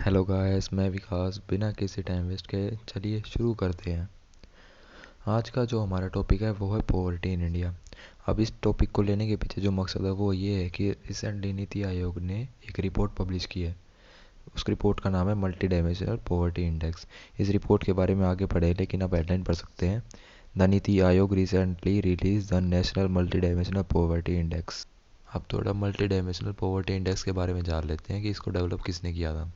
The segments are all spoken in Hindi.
हेलो गाइस, मैं विकास। बिना किसी टाइम वेस्ट के चलिए शुरू करते हैं। आज का जो हमारा टॉपिक है वो है पॉवर्टी इन इंडिया। अब इस टॉपिक को लेने के पीछे जो मकसद है वो ये है कि रिसेंटली नीति आयोग ने एक रिपोर्ट पब्लिश की है। उस रिपोर्ट का नाम है मल्टी डायमेंशनल पॉवर्टी इंडेक्स। इस रिपोर्ट के बारे में आगे पढ़े, लेकिन अब हेडलाइन पढ़ सकते हैं। The NITI Aayog recently release the national multi dimensional poverty index. अब थोड़ा मल्टी डायमेंशनल पॉवर्टी इंडेक्स के बारे में जान लेते हैं कि इसको डेवलप किसने किया था।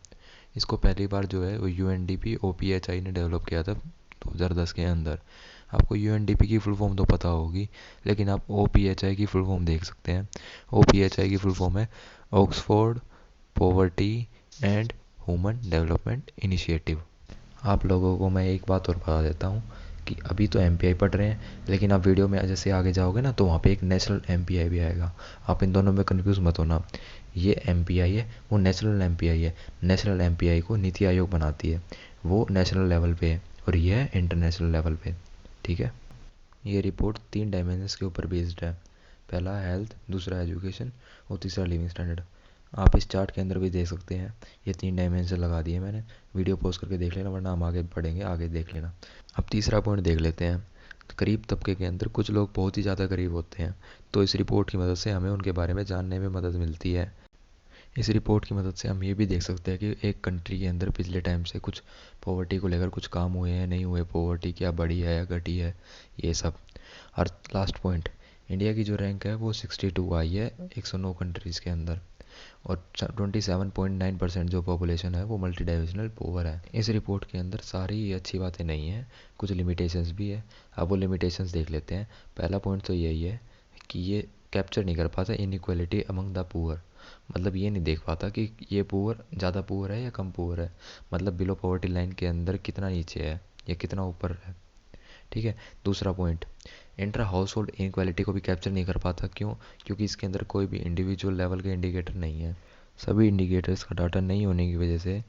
इसको पहली बार जो है वो यूएनडीपी ओपीएचआई ने डेवलप किया था 2010 के अंदर। आपको यूएनडीपी की फुल फॉर्म तो पता होगी, लेकिन आप ओपीएचआई की फुल फॉर्म देख सकते हैं। ओपीएचआई की फुल फॉर्म है Oxford poverty and human development initiative. आप लोगों को मैं एक बात और बता देता हूँ कि अभी तो एमपीआई पढ़ रहे हैं, लेकिन आप वीडियो में जैसे आगे जाओगे ना तो वहाँ पे एक नेशनल एमपीआई भी आएगा। आप इन दोनों में कंफ्यूज मत होना। ये एमपीआई है, वो नेशनल एमपीआई है। नेशनल एमपीआई को नीति आयोग बनाती है, वो नेशनल लेवल पे है, और ये है इंटरनेशनल लेवल पे। ठीक है। ये रिपोर्ट 3 डायमेंशंस के ऊपर बेस्ड है। पहला हेल्थ, दूसरा एजुकेशन और तीसरा लिविंग स्टैंडर्ड। आप इस चार्ट के अंदर भी देख सकते हैं, ये 3 डायमेंशन लगा दिए मैंने। वीडियो पॉज करके देख लेना, वरना हम आगे पढ़ेंगे, आगे देख लेना। अब तीसरा पॉइंट देख लेते हैं। गरीब तबके के अंदर कुछ लोग बहुत ही ज़्यादा गरीब होते हैं, तो इस रिपोर्ट की मदद से हमें उनके बारे में जानने में मदद मिलती है। इस रिपोर्ट की मदद से हम ये भी देख सकते हैं कि एक कंट्री के अंदर पिछले टाइम से कुछ पॉवर्टी को लेकर कुछ काम हुए हैं, नहीं हुए, पॉवर्टी क्या बढ़ी है या घटी है, ये सब। और लास्ट पॉइंट, इंडिया की जो रैंक है वो 62 आई है 109 कंट्रीज़ के अंदर। और 27.9% जो पॉपुलेशन है वो मल्टी डाइमेंशनल पोवर है। इस रिपोर्ट के अंदर सारी ये अच्छी बातें नहीं हैं, कुछ लिमिटेशंस भी है। अब वो लिमिटेशंस देख लेते हैं। पहला पॉइंट तो यही है कि ये कैप्चर नहीं कर पाता इनइक्वालिटी अमंग द पुअर। मतलब ये नहीं देख पाता कि ये पुअर ज़्यादा पुअर है या कम पुअर है, मतलब बिलो पॉवर्टी लाइन के अंदर कितना नीचे है या कितना ऊपर है। ठीक है। दूसरा point, inter house hold inequality को भी कैप्चर नहीं कर पाता। क्यों? क्योंकि इसके अंदर कोई भी इंडिविजुअल लेवल के इंडिकेटर नहीं है। सभी इंडिकेटर्स का डाटा नहीं होने की वजह से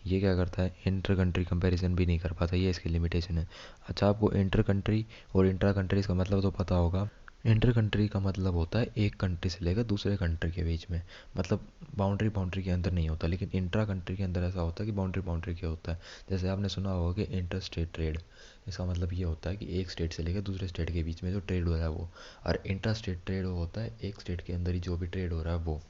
ये क्या करता है, इंटर कंट्री कंपैरिजन भी नहीं कर पाता। ये इसकी लिमिटेशन है। अच्छा, आपको इंटर कंट्री और इंट्रा कंट्रीज का मतलब तो पता होगा। इंटर कंट्री का मतलब होता है एक कंट्री से लेकर दूसरे कंट्री के बीच में, मतलब बाउंड्री बाउंड्री के अंदर नहीं होता। लेकिन इंट्रा कंट्री के अंदर ऐसा होता है कि बाउंड्री बाउंड्री के होता है। जैसे आपने सुना होगा कि इंटर स्टेट ट्रेड, इसका मतलब ये होता है कि एक स्टेट से लेकर दूसरे स्टेट के बीच में जो ट्रेड हो रहा है वो। और इंट्रा स्टेट ट्रेड वो होता है एक स्टेट के अंदर ही जो भी ट्रेड हो रहा है वो।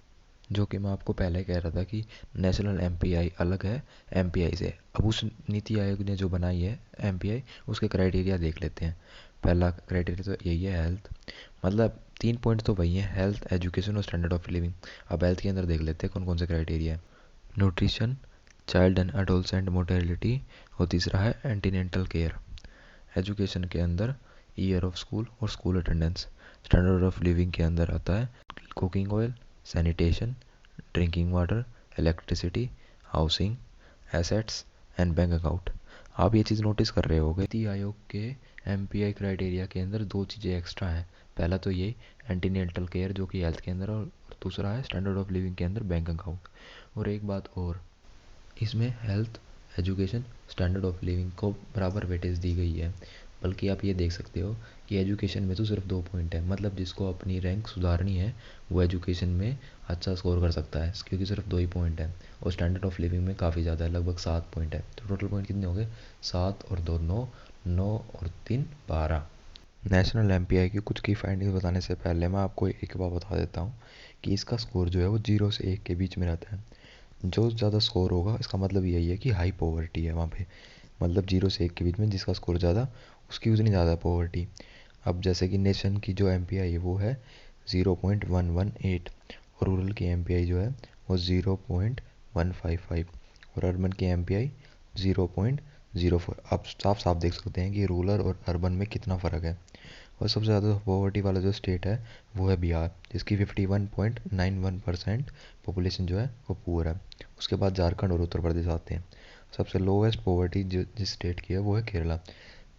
जो कि मैं आपको पहले कह रहा था कि नेशनल एमपीआई अलग है एमपीआई से। अब उस नीति आयोग ने जो बनाई है एमपीआई, उसके क्राइटेरिया देख लेते हैं। पहला क्राइटेरिया तो यही है, हेल्थ। मतलब 3 पॉइंट तो वही हैं, हेल्थ, एजुकेशन और स्टैंडर्ड ऑफ लिविंग। अब हेल्थ के अंदर देख लेते हैं कौन कौन से क्राइटेरिया है। Nutrition, child and adolescent mortality, और तीसरा है एंटीनेंटल केयर। एजुकेशन के अंदर ईयर ऑफ स्कूल और school attendance. Standard of living के अंदर आता है cooking oil, sanitation, drinking water, electricity, housing, assets and bank account. आप ये चीज़ नोटिस कर रहे होंगे, नीति आयोग के एमपीआई क्राइटेरिया के अंदर 2 चीज़ें एक्स्ट्रा हैं। पहला तो ये एंटीनेंटल केयर जो कि हेल्थ के अंदर, और दूसरा है स्टैंडर्ड ऑफ लिविंग के अंदर बैंक अकाउंट। और एक बात और, इसमें health, education, standard of living को बराबर वेटेज दी गई है। बल्कि आप ये देख सकते हो कि एजुकेशन में तो सिर्फ 2 पॉइंट है, मतलब जिसको अपनी रैंक सुधारनी है वो एजुकेशन में अच्छा स्कोर कर सकता है, क्योंकि सिर्फ 2 ही पॉइंट है। और स्टैंडर्ड ऑफ लिविंग में काफ़ी ज़्यादा है, लगभग 7 पॉइंट है। तो टोटल पॉइंट कितने हो गए? 7 और 2 9, 9 और 3 12। नेशनल एमपीआई की कुछ की फाइंडिंग्स बताने से पहले मैं आपको एक बात बता देता हूँ कि इसका स्कोर जो है वो 0 से 1 के बीच में रहता है। जो ज़्यादा स्कोर होगा इसका मतलब यही है कि हाई पॉवर्टी है वहाँ पे। मतलब 0 से 1 के बीच में जिसका स्कोर ज़्यादा, उसकी उतनी ज़्यादा पॉवर्टी। अब जैसे कि नेशन की जो एमपीआई है वो है 0.118, और रूरल की एमपीआई जो है वो 0.155, और अर्बन की एमपीआई 0.04। आप साफ साफ देख सकते हैं कि रूरल और अर्बन में कितना फ़र्क है। और सबसे ज़्यादा पॉवर्टी वाला जो स्टेट है वो है बिहार, जिसकी 51.91% पॉपुलेशन जो है वो पुअर है। उसके बाद झारखंड और उत्तर प्रदेश आते हैं। सबसे लोवेस्ट पॉवर्टी जो जिस स्टेट की है वो है Kerala,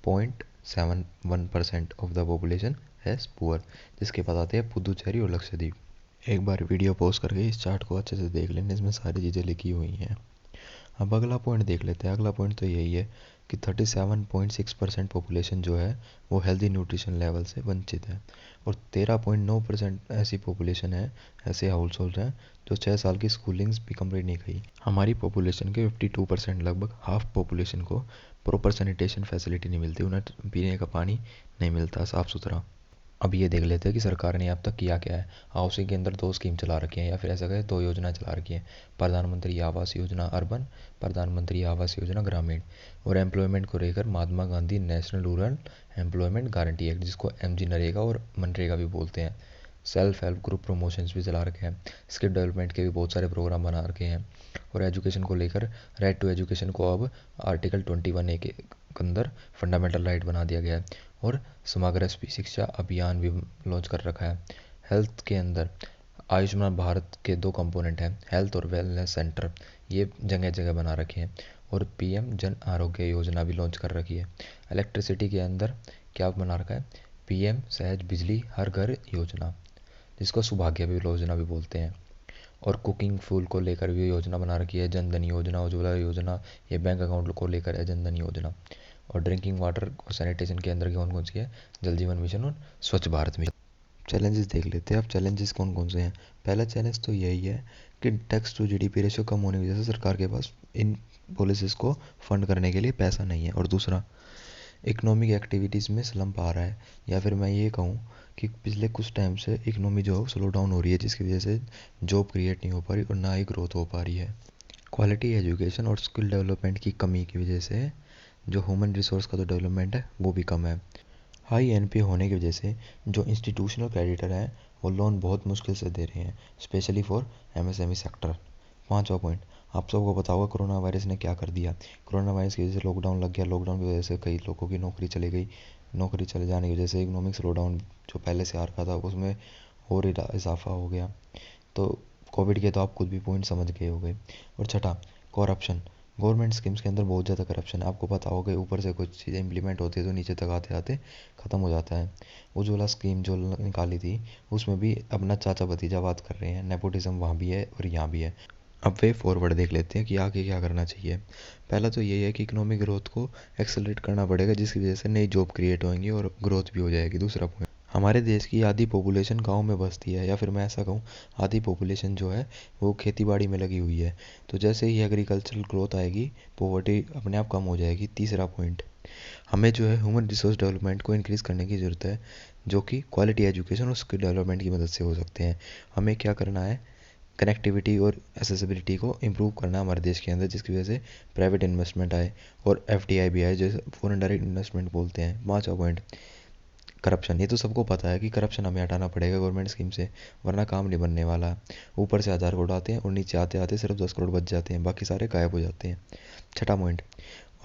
0.71% of the population has poor. जिसके बाद आते हैं पुदुचेरी और लक्षद्वीप। एक बार वीडियो पॉज करके इस चार्ट को अच्छे से देख लें, इसमें सारी चीज़ें लिखी हुई हैं। अब अगला पॉइंट देख लेते हैं। अगला पॉइंट तो यही है कि 37.6% पॉपुलेशन जो है वो हेल्दी न्यूट्रिशन लेवल से वंचित है, और 13.9% ऐसी पॉपुलेशन है, ऐसे हाउस होल्ड हैं जो 6 साल की स्कूलिंग्स भी कंप्लीट नहीं की। हमारी पॉपुलेशन के 52% लगभग हाफ पॉपुलेशन को प्रॉपर सैनिटेशन फैसिलिटी नहीं मिलती, उन्हें पीने का पानी नहीं मिलता साफ़ सुथरा। अब ये देख लेते हैं कि सरकार ने अब तक किया क्या है। हाउसिंग के अंदर 2 स्कीम चला रखी हैं, या फिर ऐसा कहें 2 योजना चला रखी हैं। प्रधानमंत्री आवास योजना अर्बन, प्रधानमंत्री आवास योजना ग्रामीण। और एम्प्लॉयमेंट को लेकर Mahatma Gandhi national rural employment guarantee act, जिसको MG नरेगा और मनरेगा भी बोलते हैं। सेल्फ हेल्प ग्रुप प्रमोशंस भी चला रखे हैं। स्किल डेवलपमेंट के भी बहुत सारे प्रोग्राम बना रखे हैं। और एजुकेशन को लेकर राइट टू एजुकेशन को अब आर्टिकल 21A के अंदर फंडामेंटल राइट बना दिया गया है। और समग्र शिक्षा अभियान भी लॉन्च कर रखा है। हेल्थ के अंदर आयुष्मान भारत के 2 कंपोनेंट हैं, हेल्थ और वेलनेस सेंटर, ये जगह जगह बना रखे हैं। और PM जन आरोग्य योजना भी लॉन्च कर रखी है। इलेक्ट्रिसिटी के अंदर क्या बना रखा है, PM सहज बिजली हर घर योजना, जिसको सौभाग्य भी योजना भी बोलते हैं। और कुकिंग फूल को लेकर भी योजना बना रखी है, जन धन योजना, उज्ज्वला योजना, ये बैंक अकाउंट को लेकर है जन धन योजना। और ड्रिंकिंग वाटर और सैनिटेशन के अंदर कौन कौन सी है, जल जीवन मिशन और स्वच्छ भारत मिशन। चैलेंजेस देख लेते हैं। अब चैलेंजेस कौन कौन से हैं। पहला चैलेंज तो यही है कि टैक्स टू GDP रेशियो कम होने की वजह से सरकार के पास इन पॉलिसीज़ को फंड करने के लिए पैसा नहीं है। और दूसरा, इकोनॉमिक एक्टिविटीज़ में स्लम्प आ रहा है, या फिर मैं ये कहूँ कि पिछले कुछ टाइम से इकोनॉमी जो स्लो डाउन हो रही है, जिसकी वजह से जॉब क्रिएट नहीं हो पा रही और ना ही ग्रोथ हो पा रही है। क्वालिटी एजुकेशन और स्किल डेवलपमेंट की कमी की वजह से जो ह्यूमन रिसोर्स का जो डेवलपमेंट है वो भी कम है। हाई NPA होने की वजह से जो इंस्टीट्यूशनल क्रेडिटर हैं वो लोन बहुत मुश्किल से दे रहे हैं, स्पेशली फॉर MSME सेक्टर। पांचवा पॉइंट, आप सबको पता होगा कोरोना वायरस ने क्या कर दिया। कोरोना वायरस की वजह से लॉकडाउन लग गया, लॉकडाउन की वजह से कई लोगों की नौकरी चली गई। नौकरी चले जाने की वजह से इकोनॉमिक स्लो डाउन जो पहले से आ रखा था उसमें और इजाफा हो गया। तो कोविड के तो आप खुद भी पॉइंट समझ गए हो गए। और छठा, करप्शन। गवर्नमेंट स्कीम्स के अंदर बहुत ज़्यादा करप्शन है, आपको पता होगा। ऊपर से कुछ चीज़ें इंप्लीमेंट होती है तो नीचे तक आते आते ख़त्म हो जाता है। उज्ज्वला स्कीम जो निकाली थी उसमें भी अपना चाचा भतीजा बात कर रहे हैं, नेपोटिज्म वहाँ भी है और यहाँ भी है। अब वे फॉरवर्ड देख लेते हैं कि आगे क्या करना चाहिए। पहला तो यही है कि इकोनॉमिक ग्रोथ को एक्सेलरेट करना पड़ेगा, जिसकी वजह से नई जॉब क्रिएट होंगी और ग्रोथ भी हो जाएगी। दूसरा पॉइंट, हमारे देश की आधी पॉपुलेशन गांव में बसती है, या फिर मैं ऐसा कहूँ आधी पॉपुलेशन जो है वो खेती बाड़ी में लगी हुई है। तो जैसे ही एग्रीकल्चरल ग्रोथ आएगी, पॉवर्टी अपने आप कम हो जाएगी। तीसरा पॉइंट, हमें जो है ह्यूमन रिसोर्स डेवलपमेंट को इंक्रीज़ करने की ज़रूरत है, जो कि क्वालिटी एजुकेशन और स्किल डेवलपमेंट की मदद से हो सकते हैं। हमें क्या करना है, कनेक्टिविटी और एसेसिबिलिटी को इम्प्रूव करना है हमारे देश के अंदर, जिसकी वजह से प्राइवेट इन्वेस्टमेंट आए और FDI भी आए, जैसे फॉरेन डायरेक्ट इन्वेस्टमेंट बोलते हैं। पाँचवा पॉइंट, करप्शन। ये तो सबको पता है कि करप्शन हमें हटाना पड़ेगा गवर्नमेंट स्कीम से, वरना काम नहीं बनने वाला। ऊपर से 1000 करोड़ आते हैं और नीचे आते आते सिर्फ 10 करोड़ बच जाते हैं, बाकी सारे गायब हो जाते हैं। छठा पॉइंट,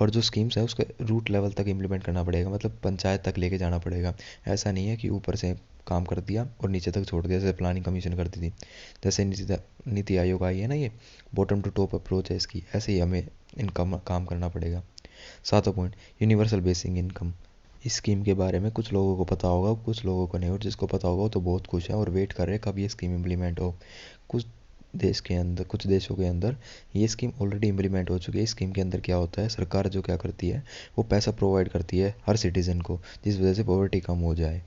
और जो स्कीम्स है उसके रूट लेवल तक इम्प्लीमेंट करना पड़ेगा, मतलब पंचायत तक लेके जाना पड़ेगा। ऐसा नहीं है कि ऊपर से काम कर दिया और नीचे तक छोड़ दिया, जैसे प्लानिंग कमीशन करती थी। जैसे नीति आयोग आई है ना, ये बॉटम टू टॉप अप्रोच है इसकी, ऐसे ही हमें इनका काम करना पड़ेगा। सातवां पॉइंट, यूनिवर्सल बेसिक इनकम। इस स्कीम के बारे में कुछ लोगों को पता होगा, कुछ लोगों को नहीं, और जिसको पता होगा वो तो बहुत खुश है और वेट कर रहे हैं कब ये स्कीम इम्प्लीमेंट हो। कुछ कुछ देशों के अंदर ये स्कीम ऑलरेडी इम्प्लीमेंट हो चुकी है। इस स्कीम के अंदर क्या होता है, सरकार जो क्या करती है वो पैसा प्रोवाइड करती है हर सिटीज़न को, जिस वजह से पॉवर्टी कम हो जाए।